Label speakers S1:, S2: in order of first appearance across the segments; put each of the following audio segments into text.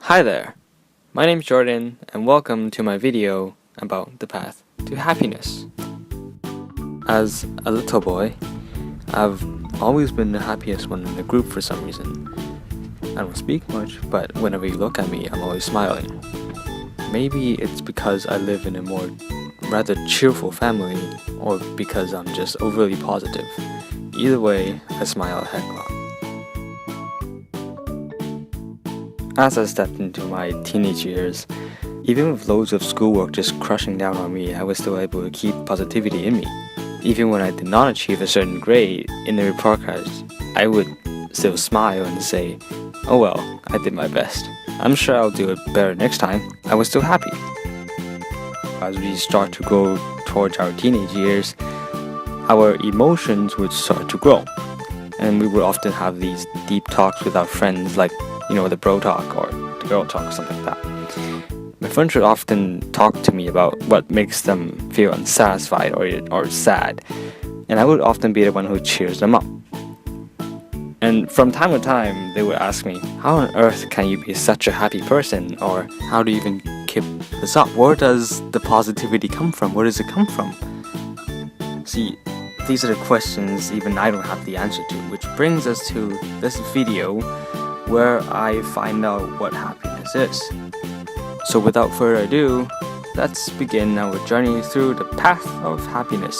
S1: Hi there, my name's Jordan and welcome to my video about the path to happiness. As a little boy, I've always been the happiest one in the group for some reason. I don't speak much, but whenever you look at me, I'm always smiling. Maybe it's because I live in a more rather cheerful family, or because I'm just overly positive. Either way, I smile a heck of a lot. As I stepped into my teenage years, even with loads of schoolwork just crushing down on me, I was still able to keep positivity in me. Even when I did not achieve a certain grade in the report cards, I would still smile and say, "Oh well, I did my best. I'm sure I'll do it better next time." I was still happy. As we start to grow towards our teenage years, our emotions would start to grow. And we would often have these deep talks with our friends, like, the bro talk or the girl talk, something like that. My friends would often talk to me about what makes them feel unsatisfied or sad, and I would often be the one who cheers them up. And from time to time, they would ask me, "How on earth can you be such a happy person?" Or, "How do you even keep this up? Where does the positivity come from? Where does it come from?" See, these are the questions even I don't have the answer to, which brings us to this video where I find out what happiness is. So without further ado, let's begin our journey through the path of happiness.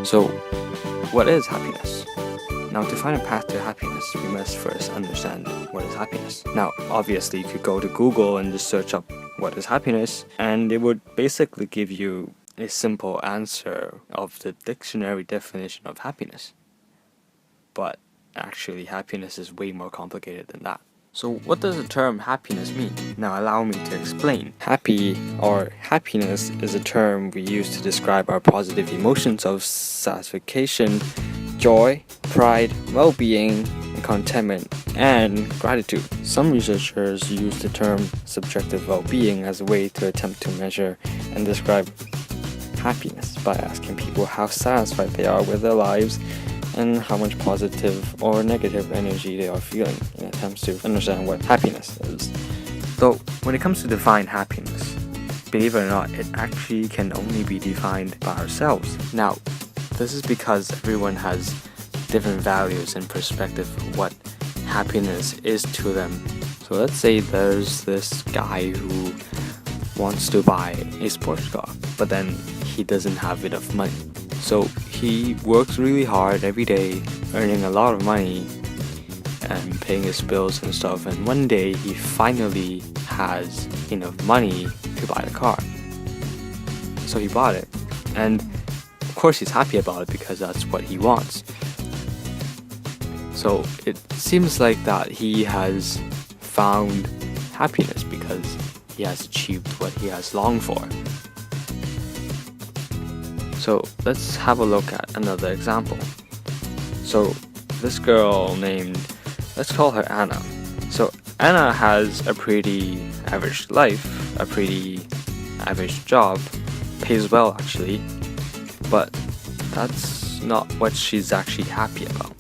S1: So, what is happiness? Now, to find a path to happiness, we must first understand what is happiness. Now, obviously, you could go to Google and just search up what is happiness, and it would basically give you a simple answer of the dictionary definition of happiness. But actually, happiness is way more complicated than that. So what does the term happiness mean? Now allow me to explain. Happy or happiness is a term we use to describe our positive emotions of satisfaction, joy, pride, well-being, contentment, and gratitude. Some researchers use the term subjective well-being as a way to attempt to measure and describe happiness by asking people how satisfied they are with their lives and how much positive or negative energy they are feeling in attempts to understand what happiness is. Though, when it comes to define happiness, believe it or not, it actually can only be defined by ourselves. Now, this is because everyone has different values and perspective of what happiness is to them. So let's say there's this guy who wants to buy a sports car, but then he doesn't have enough money. So he works really hard every day, earning a lot of money and paying his bills and stuff, and one day he finally has enough money to buy the car. So he bought it, and of course he's happy about it because that's what he wants. So it seems like that he has found happiness because he has achieved what he has longed for. So let's have a look at another example. So this girl named, let's call her Anna. So Anna has a pretty average life, a pretty average job, pays well actually, but that's not what she's actually happy about.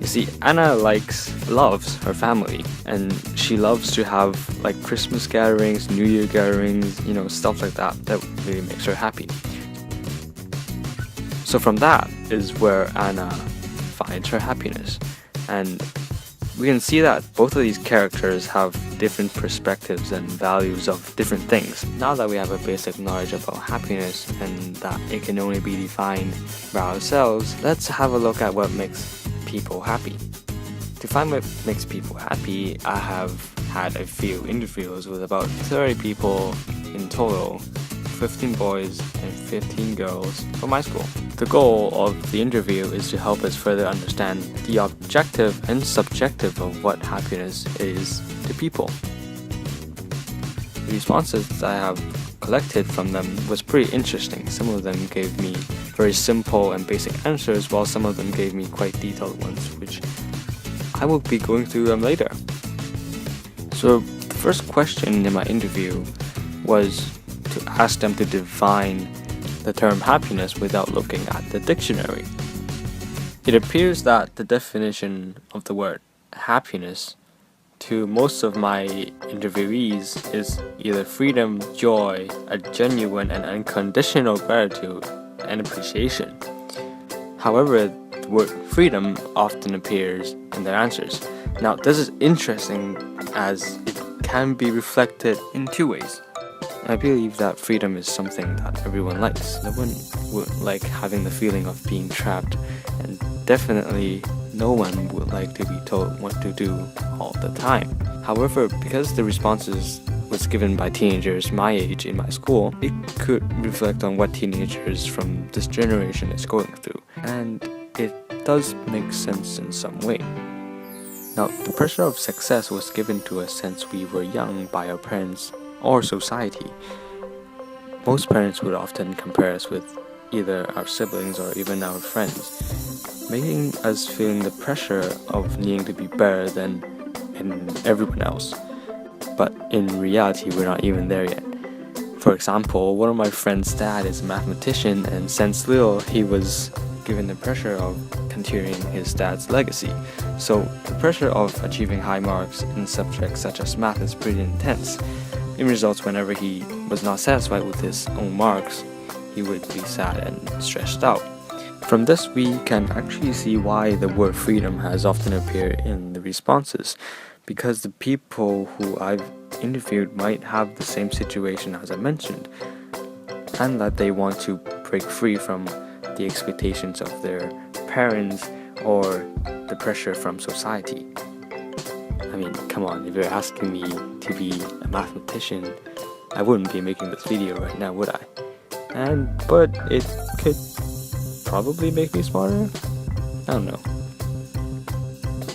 S1: You see, Anna loves her family, and she loves to have like Christmas gatherings, New Year gatherings, stuff like that really makes her happy. So from that is where Anna finds her happiness. And we can see that both of these characters have different perspectives and values of different things. Now that we have a basic knowledge about happiness and that it can only be defined by ourselves, let's have a look at what makes people happy. To find what makes people happy, I have had a few interviews with about 30 people in total, 15 boys and 15 girls from my school. The goal of the interview is to help us further understand the objective and subjective of what happiness is to people. The responses I have collected from them was pretty interesting. Some of them gave me very simple and basic answers, while some of them gave me quite detailed ones, which I will be going through them later. So the first question in my interview was to ask them to define the term happiness without looking at the dictionary. It appears that the definition of the word happiness to most of my interviewees is either freedom, joy, a genuine and unconditional gratitude, and appreciation. However, the word freedom often appears in their answers. Now, this is interesting as it can be reflected in two ways. I believe that freedom is something that everyone likes. No one would like having the feeling of being trapped, and definitely no one would like to be told what to do all the time. However, because the responses was given by teenagers my age in my school, it could reflect on what teenagers from this generation is going through, and it does make sense in some way. Now, the pressure of success was given to us since we were young by our parents or society. Most parents would often compare us with either our siblings or even our friends, making us feeling the pressure of needing to be better than everyone else. But in reality, we're not even there yet. For example, one of my friend's dad is a mathematician, and since little he was given the pressure of continuing his dad's legacy. So the pressure of achieving high marks in subjects such as math is pretty intense. In results, whenever he was not satisfied with his own marks, he would be sad and stressed out. From this, we can actually see why the word freedom has often appeared in the responses, because the people who I've interviewed might have the same situation as I mentioned, and that they want to break free from the expectations of their parents or the pressure from society. I mean, come on, if you're asking me to be a mathematician, I wouldn't be making this video right now, would I? But it could probably make me smarter? I don't know.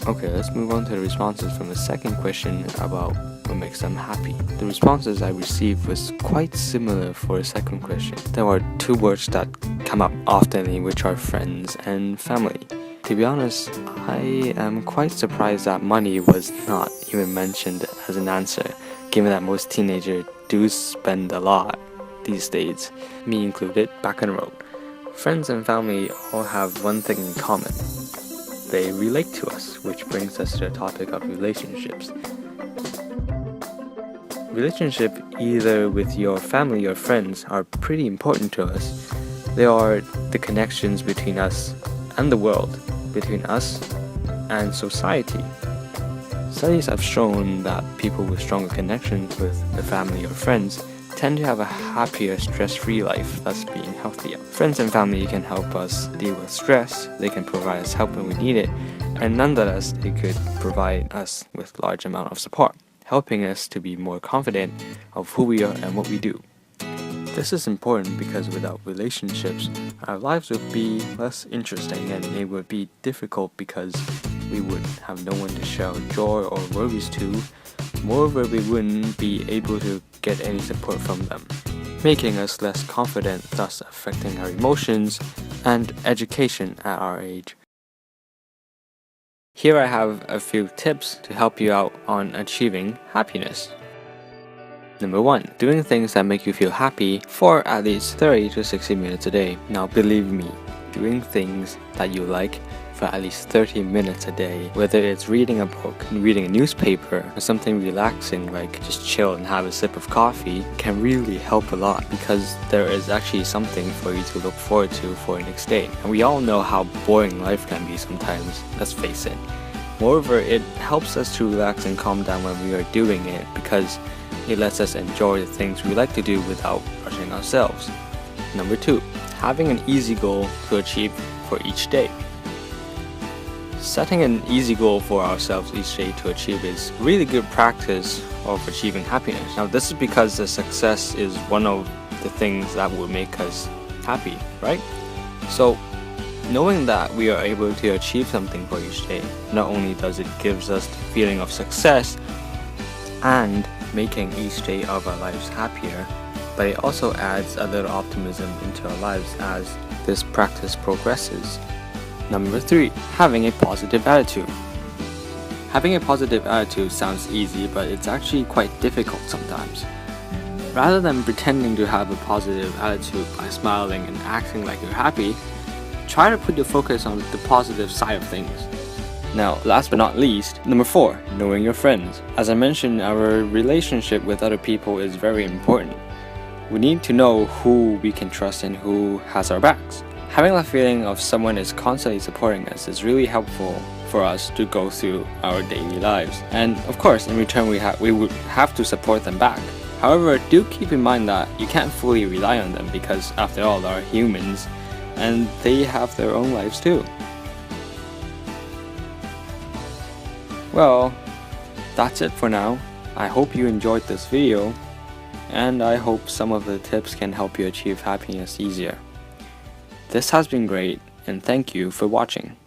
S1: Okay, let's move on to the responses from the second question about what makes them happy. The responses I received was quite similar for the second question. There are two words that come up often, which are friends and family. To be honest, I am quite surprised that money was not even mentioned as an answer, given that most teenagers do spend a lot these days, me included, back on the road. Friends and family all have one thing in common. They relate to us, which brings us to the topic of relationships. Relationships, either with your family or friends, are pretty important to us. They are the connections between us and the world, between us and society. Studies have shown that people with stronger connections with their family or friends tend to have a happier, stress-free life, thus being healthier. Friends and family can help us deal with stress, they can provide us help when we need it, and nonetheless, they could provide us with large amount of support, helping us to be more confident of who we are and what we do. This is important because without relationships, our lives would be less interesting and it would be difficult because we would have no one to share our joy or worries to. Moreover, we wouldn't be able to get any support from them, making us less confident, thus affecting our emotions and education at our age. Here I have a few tips to help you out on achieving happiness. Number 1. Doing things that make you feel happy for at least 30 to 60 minutes a day. Now believe me, doing things that you like for at least 30 minutes a day, whether it's reading a book, reading a newspaper, or something relaxing like just chill and have a sip of coffee, can really help a lot because there is actually something for you to look forward to for the next day. And we all know how boring life can be sometimes, let's face it. Moreover, it helps us to relax and calm down when we are doing it because it lets us enjoy the things we like to do without rushing ourselves. Number 2. Having an easy goal to achieve for each day. Setting an easy goal for ourselves each day to achieve is really good practice of achieving happiness. Now this is because the success is one of the things that will make us happy, right? So knowing that we are able to achieve something for each day, not only does it gives us the feeling of success and making each day of our lives happier, but it also adds a little optimism into our lives as this practice progresses. Number 3. Having a positive attitude. Having a positive attitude sounds easy, but it's actually quite difficult sometimes. Rather than pretending to have a positive attitude by smiling and acting like you're happy, try to put your focus on the positive side of things. Now, last but not least, number 4, knowing your friends. As I mentioned, our relationship with other people is very important. We need to know who we can trust and who has our backs. Having that feeling of someone is constantly supporting us is really helpful for us to go through our daily lives. And of course, in return, we would have to support them back. However, do keep in mind that you can't fully rely on them because after all, they're humans and they have their own lives too. Well, that's it for now. I hope you enjoyed this video, and I hope some of the tips can help you achieve happiness easier. This has been great, and thank you for watching.